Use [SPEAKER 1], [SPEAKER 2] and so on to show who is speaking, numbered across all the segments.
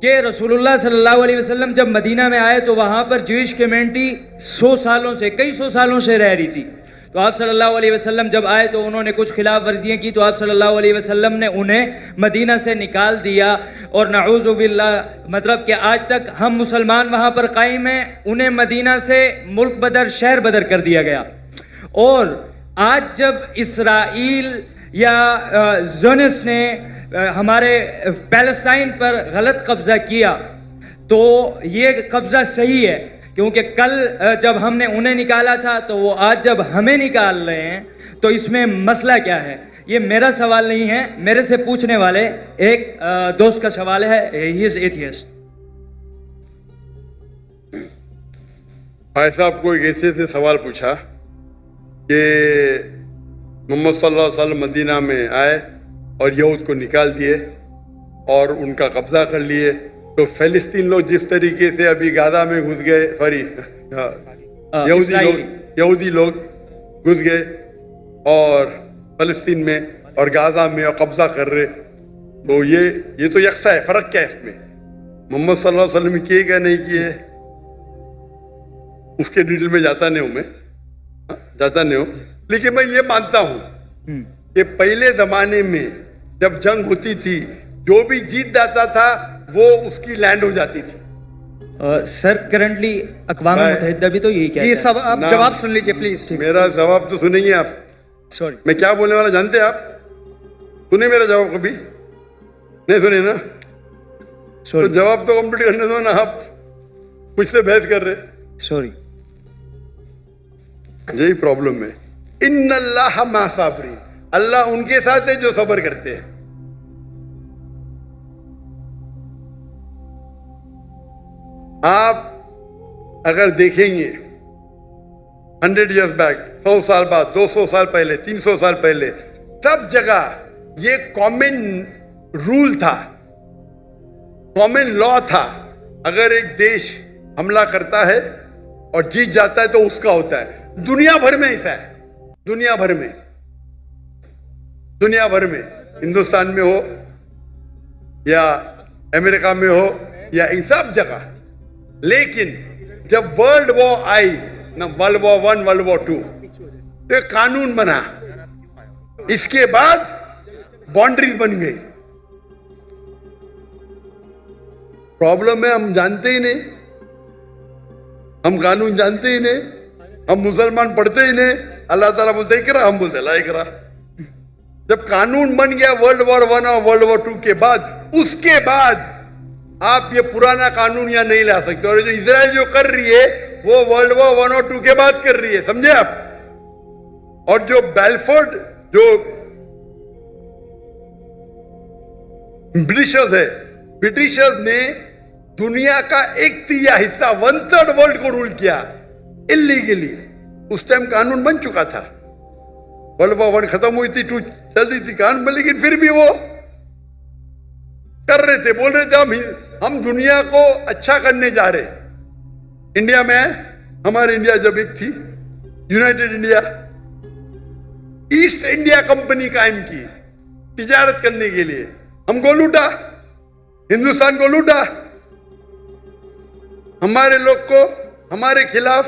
[SPEAKER 1] कि रसूलुल्लाह सल्लल्लाहु अलैहि वसल्लम जब मदीना में आए तो वहाँ पर ज्यूइश कम्युनिटी 100 सालों से, कई 100 सालों से रह रही थी। तो आप सल्लल्लाहु अलैहि वसल्लम जब आए तो उन्होंने कुछ खिलाफ वर्जियाँ की, तो आप सल्लल्लाहु अलैहि वसल्लम ने उन्हें मदीना से निकाल दिया। और नऊज़ु बिल्लाह, मतलब कि आज तक हम मुसलमान वहाँ पर कायम हैं, उन्हें मदीना से मुल्क बदर, शहर बदर कर दिया गया। और आज जब इसराइल या ज़ोनिस्ट ने हमारे पैलेस्टाइन पर गलत कब्जा किया, तो ये कब्जा सही है, क्योंकि कल जब हमने उन्हें निकाला था तो वो आज जब हमें निकाल रहे हैं, तो इसमें मसला क्या है? ये मेरा सवाल नहीं है, मेरे से पूछने वाले एक दोस्त का सवाल है। He is atheist.
[SPEAKER 2] भाई साहब को एक ऐसे से सवाल पूछा कि मोहम्मद सल्लल्लाहु अलैहि वसल्लम मदीना में आए और यहूद को निकाल दिए और उनका कब्जा कर लिए, तो फिलिस्तीन लोग जिस तरीके से अभी गाजा में घुस गए, सॉरी यहूदी लोग घुस गए और फिलिस्तीन में और गाजा में और कब्जा कर रहे, तो ये तो यकसा है। फर्क क्या है इसमें? मोहम्मद सल्लल्लाहु अलैहि वसल्लम किए क्या नहीं किए उसके डिटेल में जाता नहीं हूँ, लेकिन मैं ये मानता हूँ कि पहले जमाने में जब जंग होती थी, जो भी जीत जाता था वो उसकी लैंड हो जाती थी।
[SPEAKER 1] सर करंटली अक़वाम मुत्तहिदा भी तो यही कहता है।
[SPEAKER 3] सब आप जवाब सुन लीजिए प्लीज।
[SPEAKER 2] मेरा जवाब तो सुनेंगे आप।
[SPEAKER 1] सॉरी,
[SPEAKER 2] मैं क्या बोलने वाला जानते हैं आप? सुने मेरा जवाब कभी? नहीं सुने ना? तो जवाब तो कंप्लीट करने दो ना, आप मुझसे बहस कर रहे।
[SPEAKER 1] सॉरी,
[SPEAKER 2] यही प्रॉब्लम है। इन्नल्लाह मा साबरीन, अल्लाह उनके साथ है जो सब्र करते हैं। आप अगर देखेंगे 100 years बैक, 100 साल बाद, 200 साल पहले, 300 साल पहले, सब जगह ये कॉमन रूल था, कॉमन लॉ था। अगर एक देश हमला करता है और जीत जाता है तो उसका होता है। दुनिया भर में ऐसा है, दुनिया भर में, हिंदुस्तान में हो या अमेरिका में हो या इन सब जगह। लेकिन जब वर्ल्ड वॉर आई ना, वर्ल्ड वॉर 1, वर्ल्ड वॉर 2, तो एक कानून बना, इसके बाद बाउंड्रीज बन गई। प्रॉब्लम है हम जानते ही नहीं, हम कानून जानते ही नहीं, हम मुसलमान पढ़ते ही नहीं। अल्लाह ताला बोलते इकरा, हम बोलते ला इकरा। जब कानून बन गया वर्ल्ड वॉर 1 और वर्ल्ड वॉर 2 के बाद, उसके बाद आप ये पुराना कानून यहाँ नहीं ला सकते। और जो इजराइल जो कर रही है वो वर्ल्ड वॉर 1 और 2 के बाद कर रही है, समझे आप? और जो बेलफोर्ड, जो ब्रिटिशर्स ने दुनिया का 1/3 हिस्सा, 1/3 वर्ल्ड को रूल किया इल्लीगली। उस टाइम कानून बन चुका था, वर्ल्ड वॉर 1 खत्म हुई थी, 2 चल रही थी कानून, लेकिन फिर भी वो कर रहे थे, बोल रहे थे हम दुनिया को अच्छा करने जा रहे। इंडिया में, हमारे इंडिया जब एक थी United India, east India company कायम की तिजारत करने के लिए। हमको लूटा, हिंदुस्तान को लूटा, हमारे लोग को हमारे खिलाफ।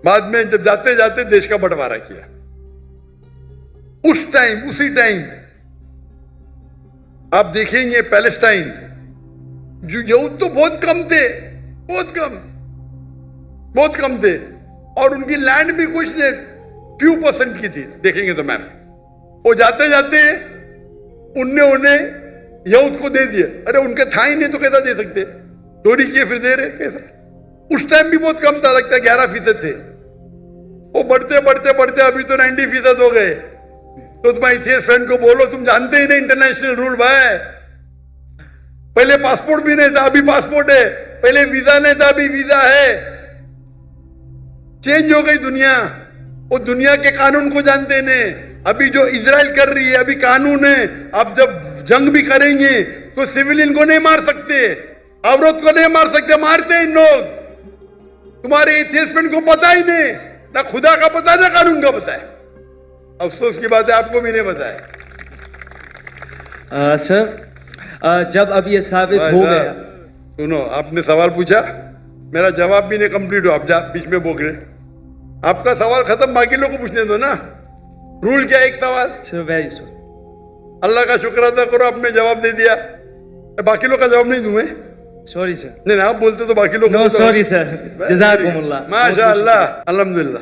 [SPEAKER 2] बाद में जब जाते जाते देश का बंटवारा किया। उसी टाइम आप देखेंगे पैलेस्टाइन, जो यहूद तो बहुत कम थे, बहुत कम थे, और उनकी लैंड भी कुछ ने few % की थी। देखेंगे तो मैम, वो जाते जाते उन्हें यहूद को दे दिया। अरे उनके था ही नहीं तो कैसा दे सकते? चोरी किए फिर दे रहे कैसा? उस टाइम भी बहुत कम था, लगता है 11% थे। वो बढ़ते अभी तो 90% हो गए। तो तुम्हारे इथियस फ्रेंड को बोलो, तुम जानते ही नहीं इंटरनेशनल रूल भाई। पहले पासपोर्ट भी नहीं था, अभी पासपोर्ट है। पहले वीजा नहीं था, अभी वीजा है। चेंज हो गई दुनिया। वो दुनिया के कानून को जानते नहीं। अभी जो इजराइल कर रही है, अभी कानून है। अब जब जंग भी करेंगे तो सिविलियन को नहीं मार सकते, औरत को नहीं मार सकते, मारते इन लोग। तुम्हारे इथियस फ्रेंड को पता ही नहीं, ना खुदा का पता ना कानून का पता है। अफसोस की बात है, आपको भी नहीं पता है।
[SPEAKER 1] सर जब अब ये साबित
[SPEAKER 2] भाई
[SPEAKER 1] हो
[SPEAKER 2] साहब,
[SPEAKER 1] गया।
[SPEAKER 2] सुनो, आपने सवाल पूछा, मेरा जवाब भी नहीं कंप्लीट हो, आप जा बीच में बोल रहे। आपका सवाल खत्म, बाकी लोग को पूछने दो ना। रूल क्या है? एक सवाल।
[SPEAKER 1] Sir very sorry.
[SPEAKER 2] अल्लाह का शुक्र अदा करो, आपने जवाब दे दिया। बाकी लोग का जवाब नहीं दूं मैं?
[SPEAKER 1] Sorry sir.
[SPEAKER 2] नहीं, आप बोलते तो बाकी लोग
[SPEAKER 1] नो सॉरी सर, जज़ाकुमुल्लाह।
[SPEAKER 2] माशाअल्लाह, अल्हम्दुलिल्लाह।